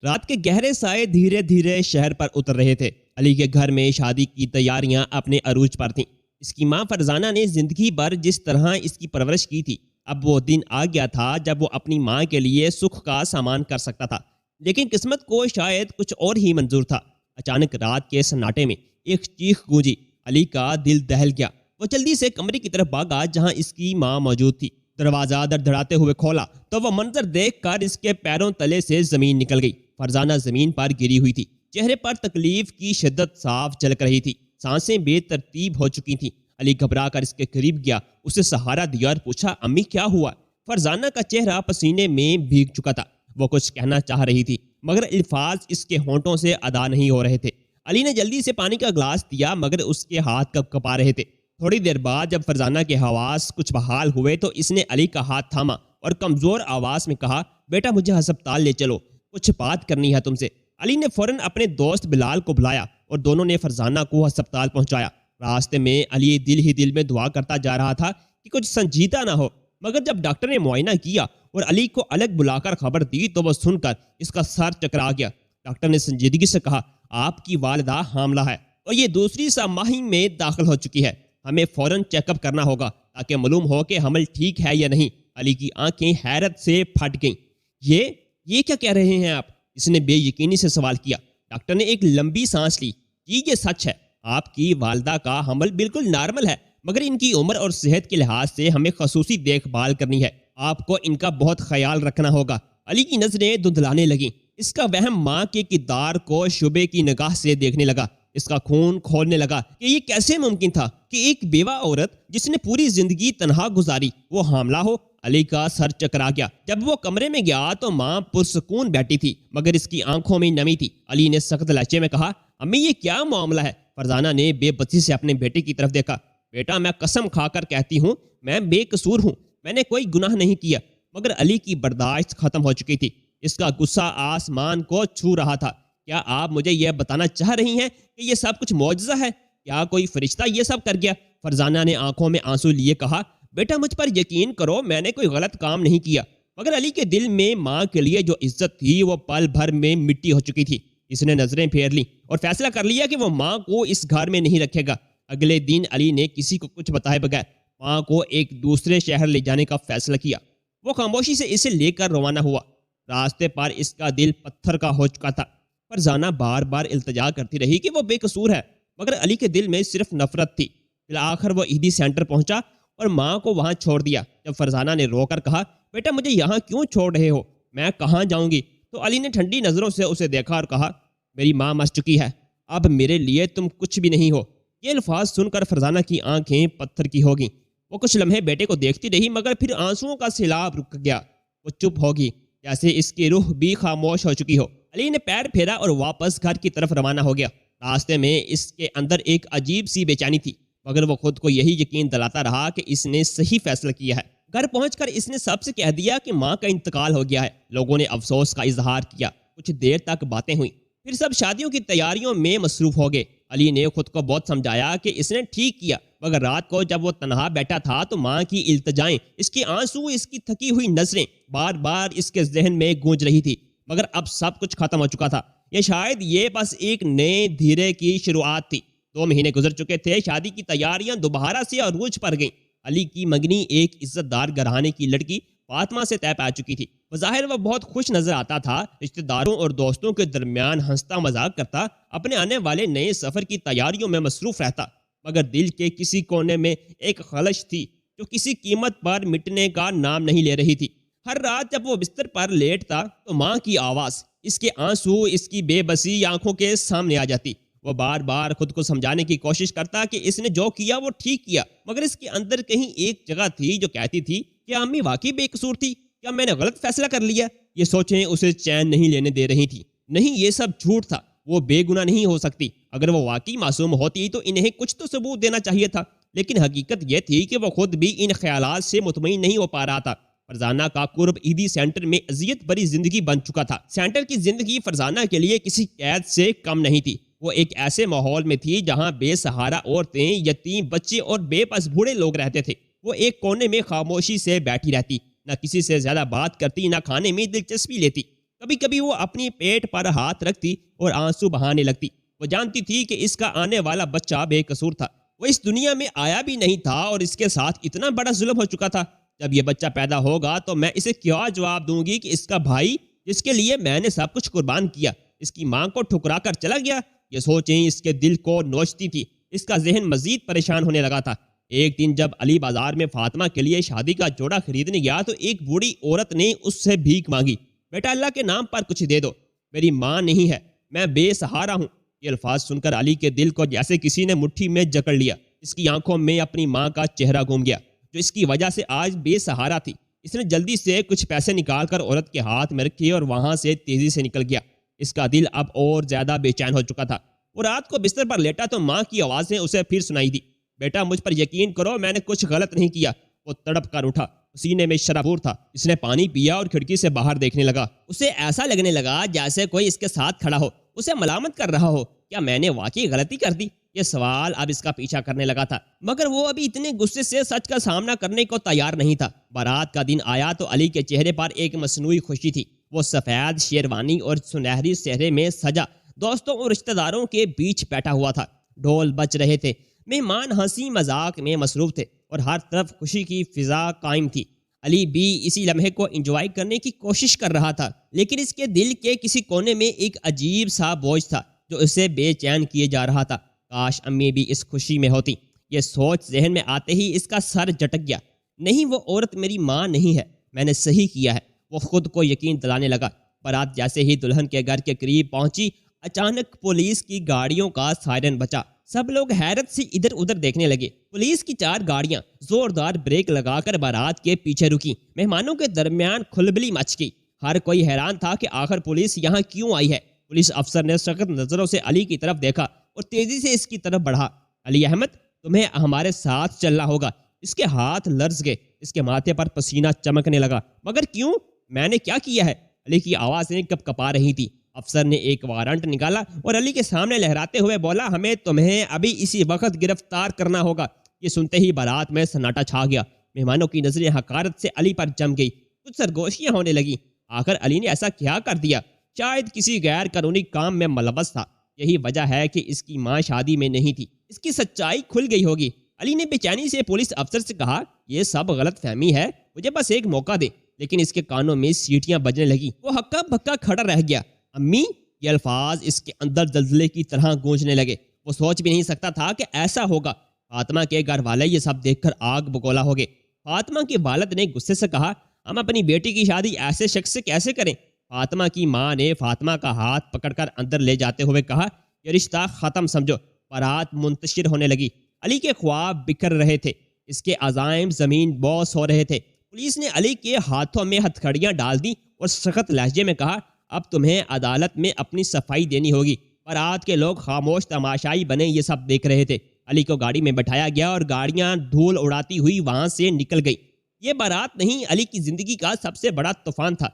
رات کے گہرے سائے دھیرے دھیرے شہر پر اتر رہے تھے۔ علی کے گھر میں شادی کی تیاریاں اپنے عروج پر تھیں۔ اس کی ماں فرزانہ نے زندگی بھر جس طرح اس کی پرورش کی تھی، اب وہ دن آ گیا تھا جب وہ اپنی ماں کے لیے سکھ کا سامان کر سکتا تھا۔ لیکن قسمت کو شاید کچھ اور ہی منظور تھا۔ اچانک رات کے سناٹے میں ایک چیخ گونجی۔ علی کا دل دہل گیا۔ وہ جلدی سے کمرے کی طرف بھاگا جہاں اس کی ماں موجود تھی۔ دروازہ دڑدڑاتے ہوئے کھولا تو وہ منظر دیکھ کر اس کے پیروں تلے سے زمین نکل گئی۔ فرزانہ زمین پر گری ہوئی تھی۔ چہرے پر تکلیف کی شدت صاف جھلک رہی تھی۔ سانسیں بے ترتیب ہو چکی تھیں۔ علی گھبرا کر اس کے قریب گیا، اسے سہارا دیا اور پوچھا، امی کیا ہوا؟ فرزانہ کا چہرہ پسینے میں بھیگ چکا تھا۔ وہ کچھ کہنا چاہ رہی تھی مگر الفاظ اس کے ہونٹوں سے ادا نہیں ہو رہے تھے۔ علی نے جلدی سے پانی کا گلاس دیا مگر اس کے ہاتھ کپ کپا رہے تھے۔ تھوڑی دیر بعد جب فرزانہ کے حواس کچھ بحال ہوئے تو اس نے علی کا ہاتھ تھاما اور کمزور آواز میں کہا، بیٹا مجھے ہسپتال لے چلو، کچھ بات کرنی ہے تم سے۔ علی نے فوراً اپنے دوست بلال کو بلایا اور دونوں نے فرزانہ کو ہسپتال پہنچایا۔ راستے میں علی دل ہی دل میں دعا کرتا جا رہا تھا کہ کچھ سنجیدہ نہ ہو، مگر جب ڈاکٹر نے معائنہ کیا اور علی کو الگ بلا کر خبر دی تو وہ سن کر اس کا سر چکرا گیا۔ ڈاکٹر نے سنجیدگی سے کہا، آپ کی والدہ حاملہ ہے اور یہ دوسری سہ ماہی میں داخل ہو چکی ہے، ہمیں فوراً چیک اپ کرنا ہوگا تاکہ معلوم ہو کہ حمل ٹھیک ہے یا نہیں۔ علی کی آنکھیں حیرت سے پھٹ گئیں۔ یہ کیا کہہ رہے ہیں آپ؟ اس نے بے یقینی سے سوال کیا۔ ڈاکٹر نے ایک لمبی سانس لی۔ جی یہ سچ ہے، آپ کی والدہ کا حمل بالکل نارمل ہے، مگر ان کی عمر اور صحت کے لحاظ سے ہمیں خصوصی دیکھ بھال کرنی ہے، آپ کو ان کا بہت خیال رکھنا ہوگا۔ علی کی نظریں دھندلانے لگیں۔ اس کا وہم ماں کے کردار کو شبے کی نگاہ سے دیکھنے لگا۔ اس کا خون کھولنے لگا کہ یہ کیسے ممکن تھا کہ ایک بیوہ عورت جس نے پوری زندگی تنہا گزاری وہ حاملہ ہو۔ علی کا سر چکرا گیا۔ جب وہ کمرے میں گیا تو ماں پرسکون بیٹھی تھی مگر اس کی آنکھوں میں نمی تھی۔ علی نے سخت لہجے میں کہا، امی یہ کیا معاملہ ہے؟ فرزانہ نے بے بسی سے اپنے بیٹے کی طرف دیکھا۔ بیٹا میں قسم کھا کر کہتی ہوں میں بے قصور ہوں، میں نے کوئی گناہ نہیں کیا۔ مگر علی کی برداشت ختم ہو چکی تھی۔ اس کا غصہ آسمان کو چھو رہا تھا۔ کیا آپ مجھے یہ بتانا چاہ رہی ہیں کہ یہ سب کچھ معجزہ ہے؟ کیا کوئی فرشتہ یہ سب کر گیا؟ فرزانہ نے آنکھوں میں آنسو لیے کہا، بیٹا مجھ پر یقین کرو، میں نے کوئی غلط کام نہیں کیا۔ مگر علی کے دل میں ماں کے لیے جو عزت تھی وہ پل بھر میں مٹی ہو چکی تھی۔ اس نے نظریں پھیر لیں اور فیصلہ کر لیا کہ وہ ماں کو اس گھر میں نہیں رکھے گا۔ اگلے دن علی نے کسی کو کچھ بتائے بغیر ماں کو ایک دوسرے شہر لے جانے کا فیصلہ کیا۔ وہ خاموشی سے اسے لے کر روانہ ہوا۔ راستے پر اس کا دل پتھر کا ہو چکا تھا۔ فرزانہ بار بار التجا کرتی رہی کہ وہ بے قصور ہے، مگر علی کے دل میں صرف نفرت تھی۔ بالآخر وہ عیدی سینٹر پہنچا اور ماں کو وہاں چھوڑ دیا۔ جب فرزانہ نے رو کر کہا، بیٹا مجھے یہاں کیوں چھوڑ رہے ہو، میں کہاں جاؤں گی، تو علی نے ٹھنڈی نظروں سے اسے دیکھا اور کہا، میری ماں مر چکی ہے، اب میرے لیے تم کچھ بھی نہیں ہو۔ یہ الفاظ سن کر فرزانہ کی آنکھیں پتھر کی ہو گئیں۔ وہ کچھ لمحے بیٹے کو دیکھتی رہی مگر پھر آنسوؤں کا سیلاب رک گیا۔ وہ چپ ہو گئی جیسے اس کی روح بھی خاموش ہو چکی ہو۔ علی نے پیر پھیرا اور واپس گھر کی طرف روانہ ہو گیا۔ راستے میں اس کے اندر ایک عجیب سی بے چینی تھی مگر وہ خود کو یہی یقین دلاتا رہا کہ اس نے صحیح فیصلہ کیا ہے۔ گھر پہنچ کر اس نے سب سے کہہ دیا کہ ماں کا انتقال ہو گیا ہے۔ لوگوں نے افسوس کا اظہار کیا۔ کچھ دیر تک باتیں ہوئیں، پھر سب شادیوں کی تیاریوں میں مصروف ہو گئے۔ علی نے خود کو بہت سمجھایا کہ اس نے ٹھیک کیا، مگر رات کو جب وہ تنہا بیٹھا تھا تو ماں کی التجائیں، اس کے آنسو، اس کی تھکی ہوئی نظریں بار بار اس کے ذہن میں گونج رہی تھی۔ مگر اب سب کچھ ختم ہو چکا تھا۔ یہ شاید یہ بس ایک نئے دھیرے کی شروعات تھی۔ 2 مہینے گزر چکے تھے۔ شادی کی تیاریاں دوبارہ سے عروج پر گئیں۔ علی کی منگنی ایک عزت دار گھرانے کی لڑکی فاطمہ سے طے پا چکی تھی۔ بظاہر وہ بہت خوش نظر آتا تھا، رشتہ داروں اور دوستوں کے درمیان ہنستا مذاق کرتا، اپنے آنے والے نئے سفر کی تیاریوں میں مصروف رہتا، مگر دل کے کسی کونے میں ایک خلش تھی جو کسی قیمت پر مٹنے کا نام نہیں لے رہی تھی۔ ہر رات جب وہ بستر پر لیٹتا تو ماں کی آواز، اس کے آنسو، اس کی بے بسی آنکھوں کے سامنے آ جاتی۔ وہ بار بار خود کو سمجھانے کی کوشش کرتا کہ اس نے جو کیا وہ ٹھیک کیا، مگر اس کے اندر کہیں ایک جگہ تھی جو کہتی تھی کہ امی واقعی بے قصور تھی، کیا میں نے غلط فیصلہ کر لیا؟ یہ سوچیں اسے چین نہیں لینے دے رہی تھی۔ نہیں، یہ سب جھوٹ تھا، وہ بے گناہ نہیں ہو سکتی۔ اگر وہ واقعی معصوم ہوتی تو انہیں کچھ تو ثبوت دینا چاہیے تھا، لیکن حقیقت یہ تھی کہ وہ خود بھی ان خیالات سے مطمئن نہیں ہو پا رہا تھا۔ فرزانہ کا قرب عیدی سینٹر میں اذیت بری زندگی بن چکا تھا۔ سینٹر کی زندگی فرزانہ کے لیے کسی قید سے کم نہیں تھی۔ وہ ایک ایسے ماحول میں تھی جہاں بے سہارا عورتیں، یتیم بچے اور بے بس بوڑھے لوگ رہتے تھے۔ وہ ایک کونے میں خاموشی سے بیٹھی رہتی، نہ کسی سے زیادہ بات کرتی، نہ کھانے میں دلچسپی لیتی۔ کبھی کبھی وہ اپنی پیٹ پر ہاتھ رکھتی اور آنسو بہانے لگتی۔ وہ جانتی تھی کہ اس کا آنے والا بچہ بے قصور تھا، وہ اس دنیا میں آیا بھی نہیں تھا اور اس کے ساتھ اتنا بڑا ظلم ہو چکا تھا۔ جب یہ بچہ پیدا ہوگا تو میں اسے کیا جواب دوں گی کہ اس کا بھائی جس کے لیے میں نے سب کچھ قربان کیا، اس کی ماں کو ٹھکرا کر چلا گیا؟ یہ سوچیں اس کے دل کو نوچتی تھی۔ اس کا ذہن مزید پریشان ہونے لگا تھا۔ ایک دن جب علی بازار میں فاطمہ کے لیے شادی کا جوڑا خریدنے گیا تو ایک بوڑھی عورت نے اس سے بھیک مانگی۔ بیٹا اللہ کے نام پر کچھ دے دو، میری ماں نہیں ہے، میں بے سہارا ہوں۔ یہ الفاظ سن کر علی کے دل کو جیسے کسی نے مٹھی میں جکڑ لیا۔ اس کی آنکھوں میں اپنی ماں کا چہرہ گھوم گیا جو اس کی وجہ سے آج بے سہارا تھی۔ اس نے جلدی سے کچھ پیسے نکال کر عورت کے ہاتھ میں رکھے اور وہاں سے تیزی سے نکل گیا۔ اس کا دل اب اور زیادہ بے چین ہو چکا تھا۔ وہ رات کو بستر پر لیٹا تو ماں کی آوازیں اسے پھر سنائی دی۔ بیٹا مجھ پر یقین کرو، میں نے کچھ غلط نہیں کیا۔ وہ تڑپ کر اٹھا، سینے میں شرابور تھا۔ اس نے پانی پیا اور کھڑکی سے باہر دیکھنے لگا۔ اسے ایسا لگنے لگا جیسے کوئی اس کے ساتھ کھڑا ہو، اسے ملامت کر رہا ہو۔ کیا میں نے واقعی غلطی کر دی؟ یہ سوال اب اس کا پیچھا کرنے لگا تھا، مگر وہ ابھی اتنے غصے سے سچ کا سامنا کرنے کو تیار نہیں تھا۔ بارات کا دن آیا تو علی کے چہرے پر ایک مصنوعی خوشی تھی۔ وہ سفید شیروانی اور سنہری صحرے میں سجا دوستوں اور رشتہ داروں کے بیچ بیٹھا ہوا تھا۔ ڈھول بج رہے تھے، مہمان ہنسی مذاق میں مصروف تھے اور ہر طرف خوشی کی فضا قائم تھی۔ علی بھی اسی لمحے کو انجوائے کرنے کی کوشش کر رہا تھا، لیکن اس کے دل کے کسی کونے میں ایک عجیب سا بوجھ تھا جو اسے بے چین کیے جا رہا تھا۔ کاش امی بھی اس خوشی میں ہوتی۔ یہ سوچ ذہن میں آتے ہی اس کا سر جھٹک گیا۔ نہیں، وہ عورت میری ماں نہیں ہے، میں نے صحیح کیا ہے، وہ خود کو یقین دلانے لگا۔ بارات جیسے ہی دلہن کے گھر کے قریب پہنچی، اچانک پولیس کی گاڑیوں کا سائرن بجا۔ سب لوگ حیرت سے ادھر ادھر دیکھنے لگے۔ پولیس کی 4 گاڑیاں زوردار بریک لگا کر بارات کے پیچھے رکی۔ مہمانوں کے درمیان کھلبلی مچ گئی۔ ہر کوئی حیران تھا کہ آخر پولیس یہاں کیوں آئی ہے۔ پولیس افسر نے سخت نظروں سے علی کی طرف دیکھا اور تیزی سے اس کی طرف بڑھا۔ علی احمد، تمہیں ہمارے ساتھ چلنا ہوگا۔ اس کے ہاتھ لرز گئے، اس کے ماتھے پر پسینہ چمکنے لگا۔ مگر کیوں؟ میں نے کیا کیا ہے؟ علی کی آوازیں کپکپا رہی تھی۔ افسر نے ایک وارنٹ نکالا اور علی کے سامنے لہراتے ہوئے بولا، ہمیں تمہیں ابھی اسی وقت گرفتار کرنا ہوگا۔ یہ سنتے ہی بارات میں سناٹا چھا گیا۔ مہمانوں کی نظریں حقارت سے علی پر جم گئی، کچھ سرگوشیاں ہونے لگی۔ آخر علی نے ایسا کیا کر دیا؟ شاید کسی غیر قانونی کام میں ملوث تھا۔ یہی وجہ ہے کہ اس کی ماں شادی میں نہیں تھی۔ اس کی سچائی کھل گئی ہوگی۔ علی نے بے چینی سے پولیس افسر سے کہا، یہ سب غلط فہمی ہے، مجھے بس ایک موقع دے۔ لیکن اس کے کانوں میں سیٹیاں بجنے لگی۔ وہ ہکا بکا کھڑا رہ گیا۔ امی، یہ الفاظ اس کے اندر زلزلے کی طرح گونجنے لگے۔ وہ سوچ بھی نہیں سکتا تھا کہ ایسا ہوگا۔ فاطمہ کے گھر والے یہ سب دیکھ کر آگ بگولا ہو گئے۔ فاطمہ کے والد نے غصے سے کہا، ہم اپنی بیٹی کی شادی ایسے شخص سے کیسے کریں؟ فاطمہ کی ماں نے فاطمہ کا ہاتھ پکڑ کر اندر لے جاتے ہوئے کہا، یہ رشتہ ختم سمجھو۔ بارات منتشر ہونے لگی۔ علی کے خواب بکھر رہے تھے، اس کے عزائم زمین بوس ہو رہے تھے۔ پولیس نے علی کے ہاتھوں میں ہتھکڑیاں ڈال دی اور سخت لہجے میں کہا، اب تمہیں عدالت میں اپنی صفائی دینی ہوگی۔ بارات کے لوگ خاموش تماشائی بنے یہ سب دیکھ رہے تھے۔ علی کو گاڑی میں بٹھایا گیا اور گاڑیاں دھول اڑاتی ہوئی وہاں سے نکل گئی۔ یہ بارات نہیں، علی کی زندگی کا سب سے بڑا طوفان تھا۔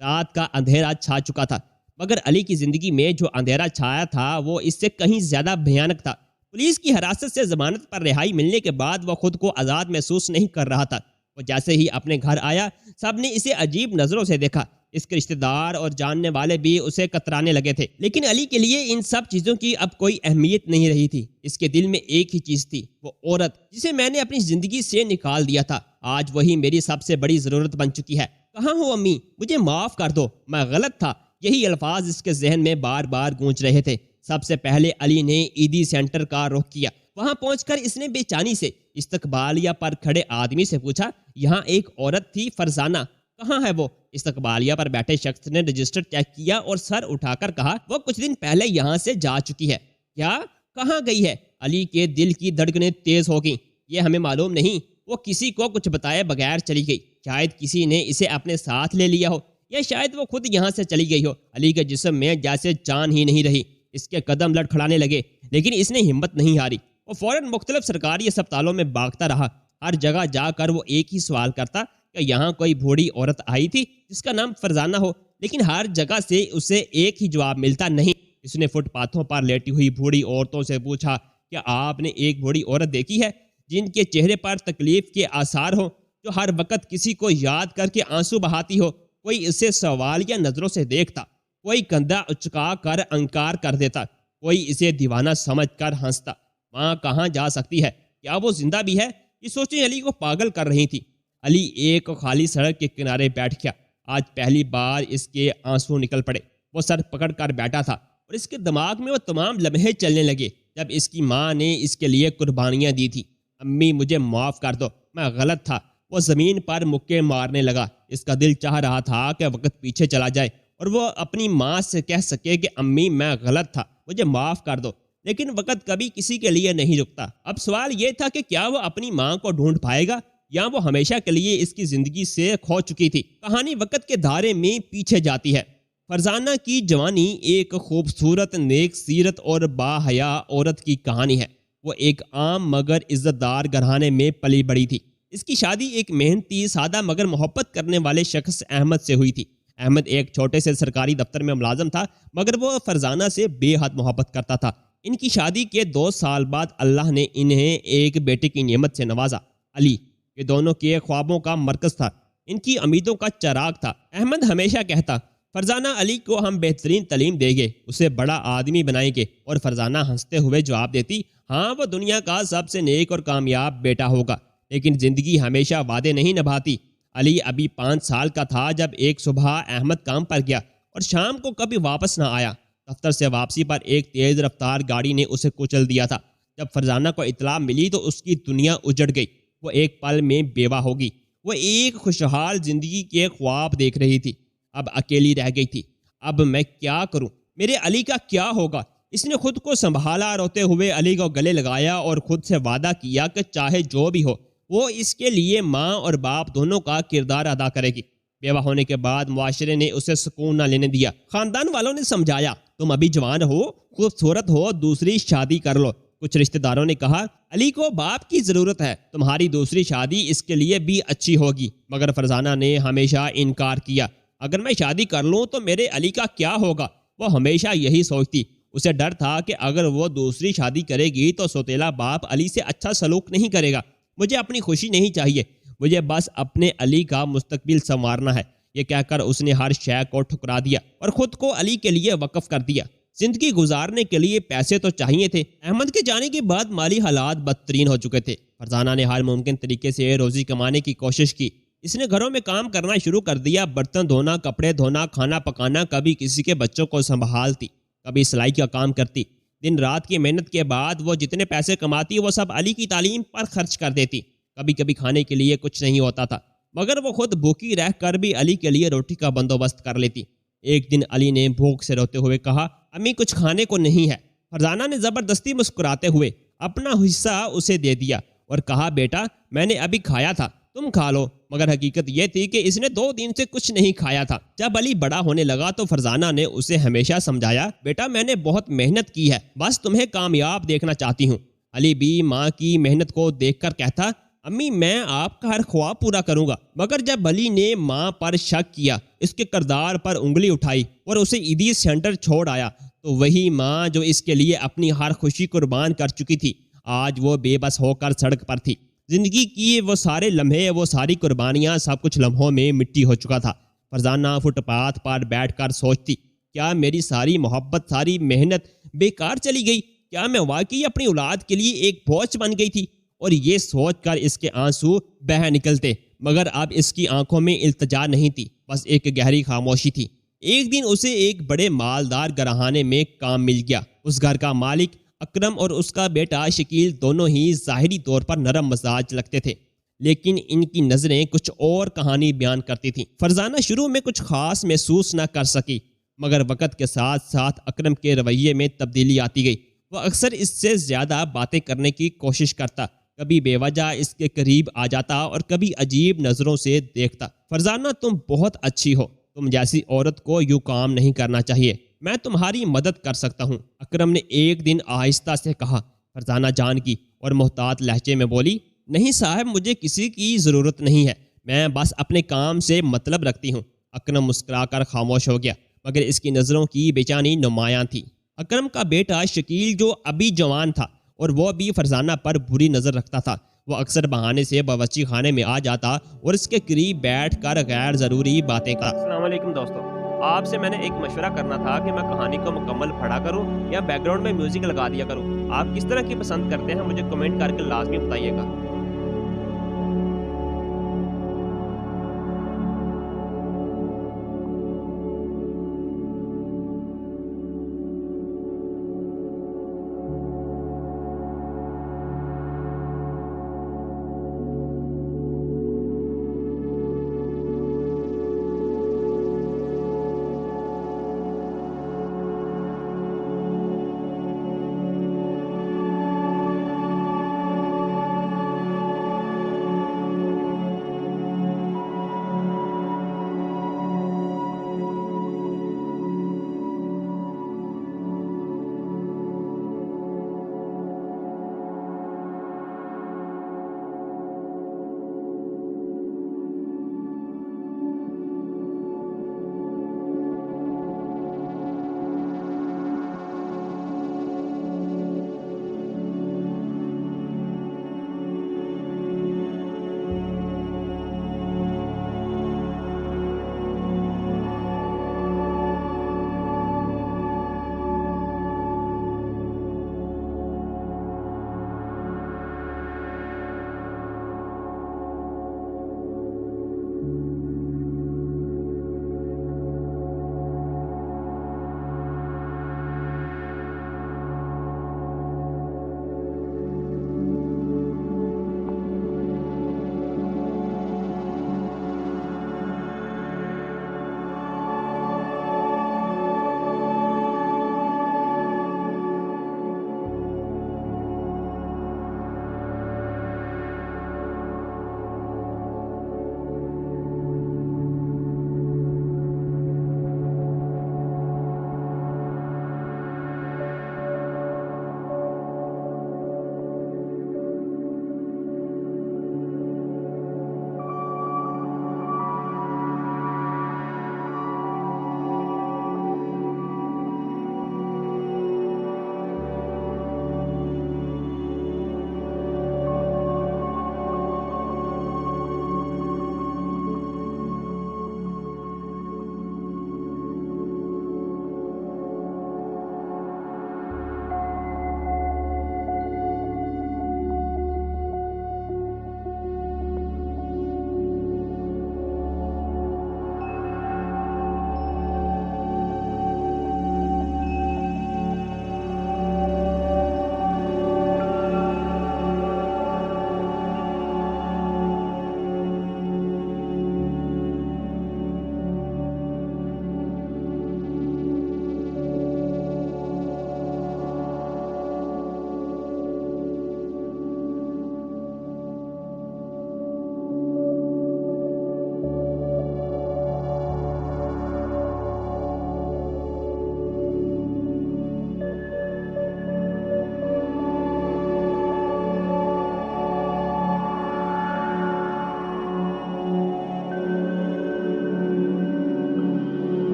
رات کا اندھیرا چھا چکا تھا، مگر علی کی زندگی میں جو اندھیرا چھایا تھا وہ اس سے کہیں زیادہ بھیانک تھا۔ پولیس کی حراست سے ضمانت پر رہائی ملنے کے بعد وہ خود کو آزاد محسوس نہیں کر رہا تھا۔ وہ جیسے ہی اپنے گھر آیا، سب نے اسے عجیب نظروں سے دیکھا۔ اس کے رشتہ دار اور جاننے والے بھی اسے کترانے لگے تھے، لیکن علی کے لیے ان سب چیزوں کی اب کوئی اہمیت نہیں رہی تھی۔ اس کے دل میں ایک ہی چیز تھی، وہ عورت جسے میں نے اپنی زندگی سے نکال دیا تھا، آج وہی میری سب سے بڑی ضرورت بن چکی ہے۔ کہاں ہو امی؟ مجھے معاف کر دو، میں غلط تھا۔ یہی الفاظ اس کے ذہن میں بار بار گونج رہے تھے۔ سب سے پہلے علی نے عیدی سینٹر کا رخ کیا۔ وہاں پہنچ کر اس نے بے چینی سے استقبالیہ پر کھڑے آدمی سے پوچھا، یہاں ایک عورت تھی فرزانہ، کہاں ہے وہ؟ استقبالیہ پر بیٹھے شخص نے رجسٹر چیک کیا اور سر اٹھا کر کہا، وہ کچھ دن پہلے یہاں سے جا چکی ہے۔ کیا؟ کہاں گئی ہے؟ علی کے دل کی دھڑکنیں تیز ہو گئیں۔ یہ ہمیں معلوم نہیں، وہ کسی کو کچھ بتائے بغیر چلی گئی۔ شاید کسی نے اسے اپنے ساتھ لے لیا ہو، یا شاید وہ خود یہاں سے چلی گئی ہو۔ علی کے جسم میں جیسے جان ہی نہیں رہی۔ اس کے قدم لڑکھڑانے لگے، لیکن اس نے ہمت نہیں ہاری۔ وہ فوراً مختلف سرکاری اسپتالوں میں بھاگتا رہا۔ ہر جگہ جا کر وہ ایک ہی سوال کرتا کہ یہاں کوئی بوڑھی عورت آئی تھی جس کا نام فرزانہ ہو، لیکن ہر جگہ سے اسے ایک ہی جواب ملتا نہیں۔ اس نے فٹ پاتھوں پر لیٹی ہوئی بوڑھی عورتوں سے پوچھا، کیا آپ نے ایک بوڑھی عورت دیکھی ہے جن کے چہرے پر تکلیف کے آثار ہوں، جو ہر وقت کسی کو یاد کر کے آنسو بہاتی ہو؟ کوئی اسے سوال یا نظروں سے دیکھتا، کوئی کندھا اچکا کر انکار کر دیتا، کوئی اسے دیوانہ سمجھ کر ہنستا۔ ماں کہاں جا سکتی ہے؟ کیا وہ زندہ بھی ہے؟ یہ سوچیں علی کو پاگل کر رہی تھی۔ علی ایک خالی سڑک کے کنارے بیٹھ گیا۔ آج پہلی بار اس کے آنسو نکل پڑے۔ وہ سر پکڑ کر بیٹھا تھا اور اس کے دماغ میں وہ تمام لمحے چلنے لگے جب اس کی ماں نے اس کے لیے قربانیاں دی تھی۔ امی مجھے معاف کر دو، میں غلط تھا۔ وہ زمین پر مکے مارنے لگا۔ اس کا دل چاہ رہا تھا کہ وقت پیچھے چلا جائے اور وہ اپنی ماں سے کہہ سکے کہ امی میں غلط تھا، مجھے معاف کر دو، لیکن وقت کبھی کسی کے لیے نہیں رکتا۔ اب سوال یہ تھا کہ کیا وہ اپنی ماں کو ڈھونڈ پائے گا یا وہ ہمیشہ کے لیے اس کی زندگی سے کھو چکی تھی۔ کہانی وقت کے دھارے میں پیچھے جاتی ہے۔ فرزانہ کی جوانی ایک خوبصورت، نیک سیرت اور باحیا عورت کی کہانی ہے۔ وہ ایک عام مگر عزت دار گھرانے میں پلی بڑی تھی۔ اس کی شادی ایک محنتی، سادہ مگر محبت کرنے والے شخص احمد سے ہوئی تھی۔ احمد ایک چھوٹے سے سرکاری دفتر میں ملازم تھا، مگر وہ فرزانہ سے بے حد محبت کرتا تھا۔ ان کی شادی کے 2 سال بعد اللہ نے انہیں ایک بیٹے کی نعمت سے نوازا، علی۔ یہ دونوں کے خوابوں کا مرکز تھا، ان کی امیدوں کا چراغ تھا۔ احمد ہمیشہ کہتا، فرزانہ علی کو ہم بہترین تعلیم دیں گے، اسے بڑا آدمی بنائیں گے، اور فرزانہ ہنستے ہوئے جواب دیتی، ہاں وہ دنیا کا سب سے نیک اور کامیاب بیٹا ہوگا۔ لیکن زندگی ہمیشہ وعدے نہیں نبھاتی۔ علی ابھی 5 سال کا تھا جب ایک صبح احمد کام پر گیا اور شام کو کبھی واپس نہ آیا۔ دفتر سے واپسی پر ایک تیز رفتار گاڑی نے اسے کچل دیا تھا۔ جب فرزانہ کو اطلاع ملی تو اس کی دنیا اجڑ گئی۔ وہ ایک پل میں بیوہ ہوگی۔ وہ ایک خوشحال زندگی کے خواب دیکھ رہی تھی، اب اکیلی رہ گئی تھی۔ اب میں کیا کروں؟ میرے علی کا کیا ہوگا؟ اس نے خود کو سنبھالا، روتے ہوئے علی کو گلے لگایا اور خود سے وعدہ کیا کہ چاہے جو بھی ہو وہ اس کے لیے ماں اور باپ دونوں کا کردار ادا کرے گی۔ بیوہ ہونے کے بعد معاشرے نے اسے سکون نہ لینے دیا۔ خاندان والوں نے سمجھایا، تم ابھی جوان ہو، خوبصورت ہو، دوسری شادی کر لو۔ کچھ رشتہ داروں نے کہا، علی کو باپ کی ضرورت ہے، تمہاری دوسری شادی اس کے لیے بھی اچھی ہوگی۔ مگر فرزانہ نے ہمیشہ انکار کیا۔ اگر میں شادی کر لوں تو میرے علی کا کیا ہوگا؟ وہ ہمیشہ یہی سوچتی۔ اسے ڈر تھا کہ اگر وہ دوسری شادی کرے گی تو سوتیلا باپ علی سے اچھا سلوک نہیں کرے گا۔ مجھے اپنی خوشی نہیں چاہیے، مجھے بس اپنے علی کا مستقبل سنوارنا ہے۔ یہ کہہ کر اس نے ہر شے کو ٹھکرا دیا اور خود کو علی کے لیے وقف کر دیا۔ زندگی گزارنے کے لیے پیسے تو چاہیے تھے۔ احمد کے جانے کے بعد مالی حالات بدترین ہو چکے تھے۔ فرزانہ نے ہر ممکن طریقے سے روزی کمانے کی کوشش کی۔ اس نے گھروں میں کام کرنا شروع کر دیا، برتن دھونا، کپڑے دھونا، کھانا پکانا، کبھی کسی کے بچوں کو سنبھالتی، کبھی سلائی کا کام کرتی۔ دن رات کی محنت کے بعد وہ جتنے پیسے کماتی وہ سب علی کی تعلیم پر خرچ کر دیتی۔ کبھی کبھی کھانے کے لیے کچھ نہیں ہوتا تھا، مگر وہ خود بھوکی رہ کر بھی علی کے لیے روٹی کا بندوبست کر لیتی۔ ایک دن علی نے بھوک سے روتے ہوئے کہا، امی کچھ کھانے کو نہیں ہے۔ فرزانہ نے زبردستی مسکراتے ہوئے اپنا حصہ اسے دے دیا اور کہا، بیٹا میں نے ابھی کھایا تھا، تم کھا لو۔ مگر حقیقت یہ تھی کہ اس نے 2 دن سے کچھ نہیں کھایا تھا۔ جب علی بڑا ہونے لگا تو فرزانہ نے اسے ہمیشہ سمجھایا، بیٹا میں نے بہت محنت کی ہے، بس تمہیں کامیاب دیکھنا چاہتی ہوں۔ علی بھی ماں کی محنت کو دیکھ کر کہتا، امی میں آپ کا ہر خواب پورا کروں گا۔ مگر جب علی نے ماں پر شک کیا، اس کے کردار پر انگلی اٹھائی اور اسے عیدی سینٹر چھوڑ آیا، تو وہی ماں جو اس کے لیے اپنی ہر خوشی قربان کر چکی تھی، آج وہ بے بس ہو کر سڑک پر تھی۔ زندگی کی وہ سارے لمحے، وہ ساری قربانیاں، سب کچھ لمحوں میں مٹی ہو چکا تھا۔ فرزانہ فٹ پاتھ پر بیٹھ کر سوچتی، کیا میری ساری محبت، ساری محنت بیکار چلی گئی؟ کیا میں واقعی اپنی اولاد کے لیے ایک بوجھ بن گئی تھی؟ اور یہ سوچ کر اس کے آنسو بہہ نکلتے، مگر اب اس کی آنکھوں میں التجا نہیں تھی، بس ایک گہری خاموشی تھی۔ ایک دن اسے ایک بڑے مالدار گھرانے میں کام مل گیا۔ اس گھر کا مالک اکرم اور اس کا بیٹا شکیل دونوں ہی ظاہری طور پر نرم مزاج لگتے تھے، لیکن ان کی نظریں کچھ اور کہانی بیان کرتی تھیں۔ فرزانہ شروع میں کچھ خاص محسوس نہ کر سکی، مگر وقت کے ساتھ ساتھ اکرم کے رویے میں تبدیلی آتی گئی۔ وہ اکثر اس سے زیادہ باتیں کرنے کی کوشش کرتا، کبھی بے وجہ اس کے قریب آ جاتا اور کبھی عجیب نظروں سے دیکھتا۔ فرزانہ تم بہت اچھی ہو، تم جیسی عورت کو یوں کام نہیں کرنا چاہیے، میں تمہاری مدد کر سکتا ہوں، اکرم نے ایک دن آہستہ سے کہا۔ فرزانہ جان کی اور محتاط لہجے میں بولی، نہیں صاحب مجھے کسی کی ضرورت نہیں ہے، میں بس اپنے کام سے مطلب رکھتی ہوں۔ اکرم مسکرا کر خاموش ہو گیا، مگر اس کی نظروں کی بے چینی نمایاں تھی۔ اکرم کا بیٹا شکیل جو ابھی جوان تھا اور وہ بھی فرزانہ پر بری نظر رکھتا تھا، وہ اکثر بہانے سے باورچی خانے میں آ جاتا اور اس کے قریب بیٹھ کر غیر ضروری باتیں کرتا۔ السلام علیکم دوستو، آپ سے میں نے ایک مشورہ کرنا تھا کہ میں کہانی کو مکمل پڑھا کروں یا بیک گراؤنڈ میں میوزک لگا دیا کروں۔ آپ کس طرح کی پسند کرتے ہیں مجھے کمنٹ کر کے لازمی بتائیے گا۔